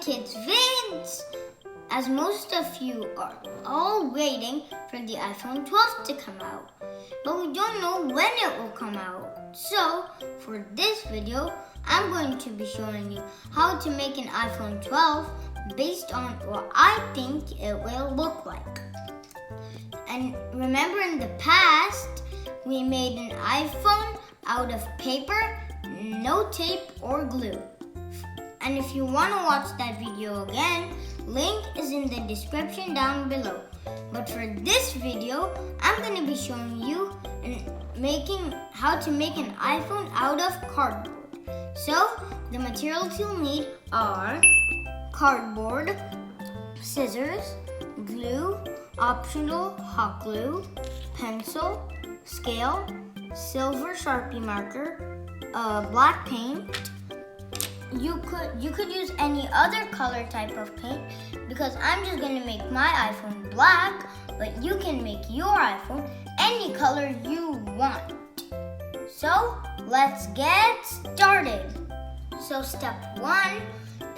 Kidz Vidz! As most of you are all waiting for the iPhone 12 to come out, but we don't know when it will come out. So, for this video, I'm going to be showing you how to make an iPhone 12 based on what I think it will look like. And remember in the past, we made an iPhone out of paper, no tape or glue. And if you want to watch that video again, link is in the description down below. But for this video, I'm going to be showing you how to make an iPhone out of cardboard. So, the materials you'll need are cardboard, scissors, glue, optional hot glue, pencil, scale, silver Sharpie marker, black paint. You could use any other color type of paint because I'm just going to make my iPhone black, but you can make your iPhone any color you want. So let's get started. So step 1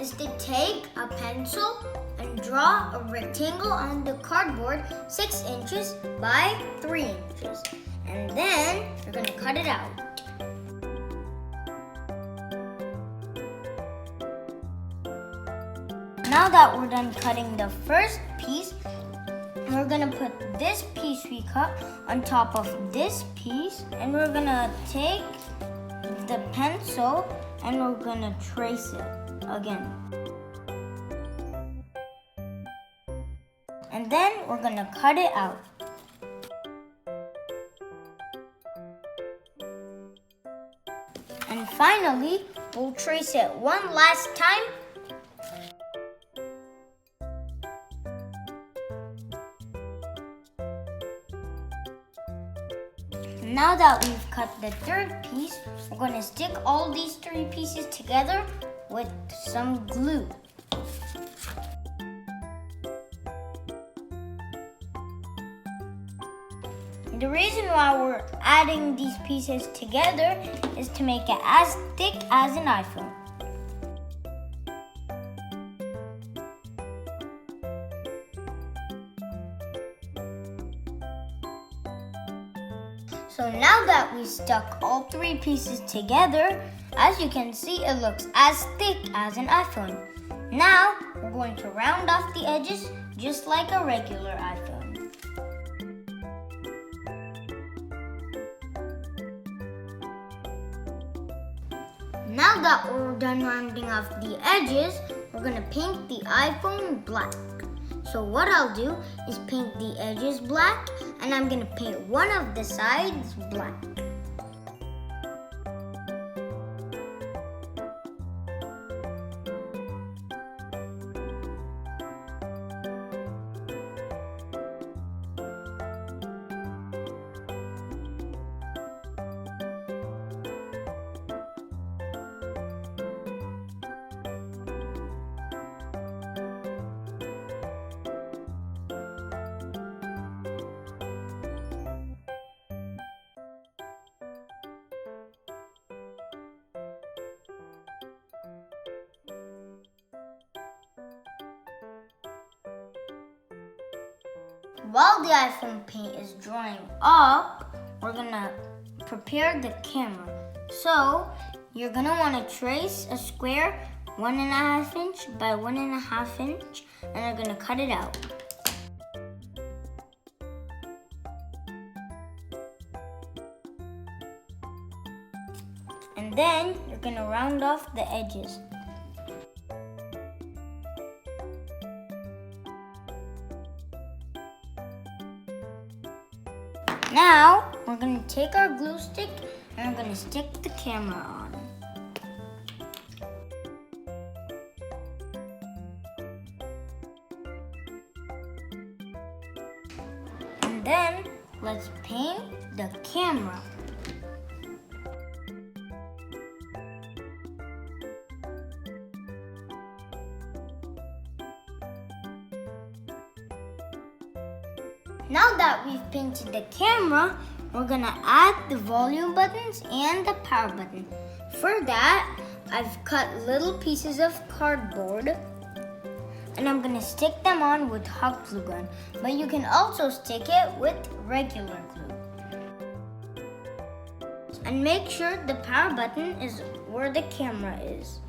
is to take a pencil and draw a rectangle on the cardboard 6 inches by 3 inches. And then you're going to cut it out. Now that we're done cutting the first piece, we're going to put this piece we cut on top of this piece, and we're going to take the pencil and we're going to trace it again. And then we're going to cut it out. And finally, we'll trace it one last time. Now that we've cut the third piece, we're going to stick all these 3 pieces together with some glue. The reason why we're adding these pieces together is to make it as thick as an iPhone. So now that we stuck all 3 pieces together, as you can see, it looks as thick as an iPhone. Now, we're going to round off the edges just like a regular iPhone. Now that we're done rounding off the edges, we're going to paint the iPhone black. So what I'll do is paint the edges black, and I'm going to paint one of the sides black. While the iPhone paint is drying up, we're going to prepare the camera. So, you're going to want to trace a square 1.5 inch by 1.5 inch, and you're going to cut it out. And then, you're going to round off the edges. Now, we're going to take our glue stick and we're going to stick the camera on. And then, let's paint the camera. Now that we've painted the camera, we're gonna add the volume buttons and the power button. For that, I've cut little pieces of cardboard and I'm gonna stick them on with hot glue gun, but you can also stick it with regular glue. And make sure the power button is where the camera is.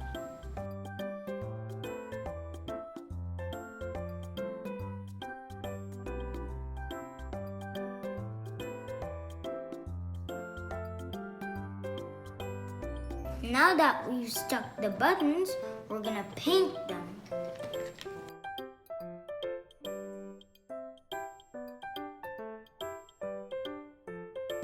Now that we've stuck the buttons, we're gonna paint them.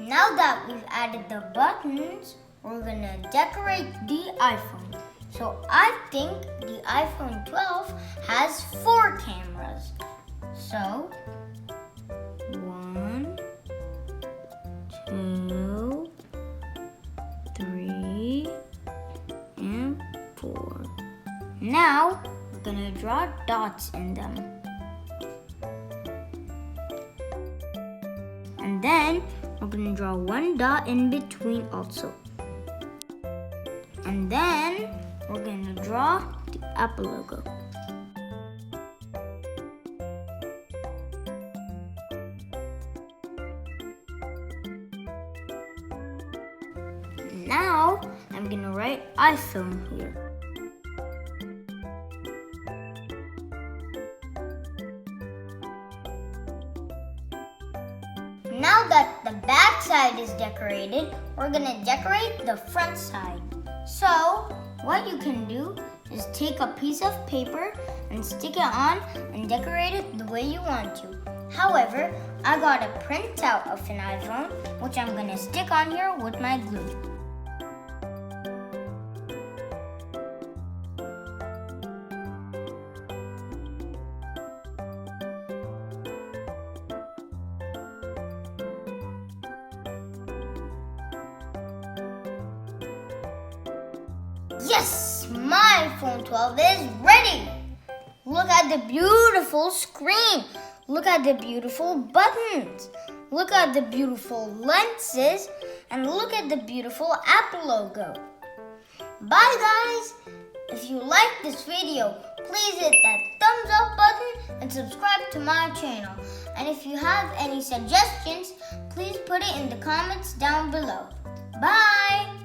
Now that we've added the buttons, we're gonna decorate the iPhone. So I think the iPhone 12 has 4 cameras. So 1, 2, 3, and 4. Now we're gonna draw dots in them. And then we're going to draw 1 dot in between also. And then we're going to draw the Apple logo. Now I'm going to write iPhone here. Now that the back side is decorated, we're gonna decorate the front side. So, what you can do is take a piece of paper and stick it on and decorate it the way you want to. However, I got a printout of an iPhone, which I'm gonna stick on here with my glue. Yes, my iPhone 12 is ready. Look at the beautiful screen. Look at the beautiful buttons. Look at the beautiful lenses. And look at the beautiful Apple logo. Bye guys. If you like this video, please hit that thumbs up button and subscribe to my channel. And if you have any suggestions, please put it in the comments down below. Bye.